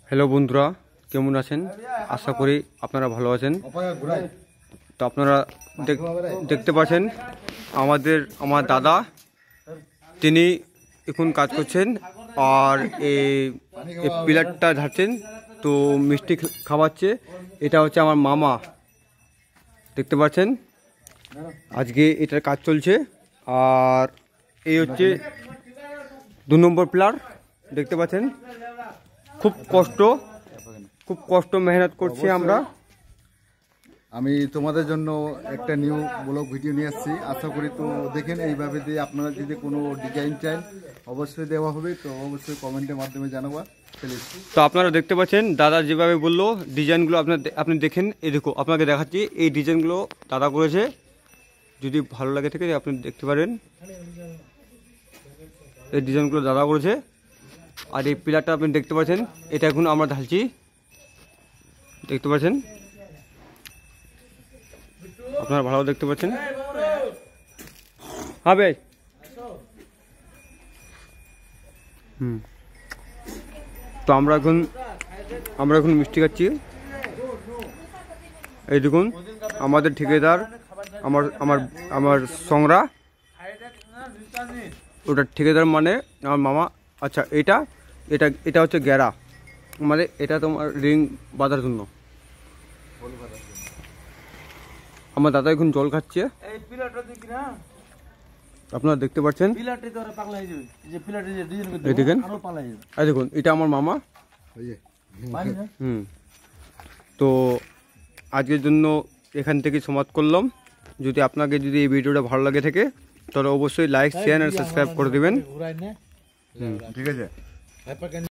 Hello বন্ধুরা, কেমন আছেন? আশা করি আপনারা ভালো আছেন। তো আপনারা দেখতে পাচ্ছেন আমার দাদা, তিনি এখন কাজ করছেন আর এই পিলারটা ঝাড়ছেন, তো মিষ্টি খাওয়াচ্ছে। এটা হচ্ছে আমার মামা, দেখতে পাচ্ছেন। আজকে এটার কাজ চলছে। আর এই হচ্ছে 2 নম্বর পিলার, দেখতে পাচ্ছেন। খুব কষ্ট মেহনত করছি আমরা। আমি তোমাদের জন্য একটা নিউ ব্লগ ভিডিও নিয়ে আসছি। আশা করি তো দেখেন এইভাবে দিয়ে আপনারা যদি কোনো ডিজাইন চান অবশ্যই দেওয়া হবে, তো অবশ্যই কমেন্টের মাধ্যমে জানাবা। তো আপনারা দেখতে পাচ্ছেন দাদা যেভাবে বললো ডিজাইনগুলো আপনি দেখেন। এই দেখো, আপনাকে দেখাচ্ছি এই ডিজাইনগুলো দাদা করেছে। যদি ভালো লাগে থাকে আপনি দেখতে পারেন, এই ডিজাইনগুলো দাদা করেছে। আর এই পিলারটা আপনি দেখতে পাচ্ছেন, এটা এখন আমরা ঢালছি, দেখতে পাচ্ছেন। আপনারা ভালো দেখতে পাচ্ছেন। হ্যাঁ ভাই, তো আমরা এখন মিষ্টি খাচ্ছি। এই দেখুন আমাদের ঠিকাদার, আমার সংরা, ওটা ঠিকাদার মানে আমার মামা। আচ্ছা, এটা হচ্ছে গ্যারা, মানে এটা তোমার রিং বাঁধার জন্য। আমার দাদা এখন জল খাচ্ছে, আপনারা দেখতে পাচ্ছেন। দেখুন এটা আমার মামা। তো আজকের জন্য এখান থেকে সমাপ্ত করলাম। যদি আপনাকে এই ভিডিওটা ভালো লাগে থাকে তাহলে অবশ্যই লাইক, শেয়ার আর সাবস্ক্রাইব করে দেবেন। ঠিক আছে।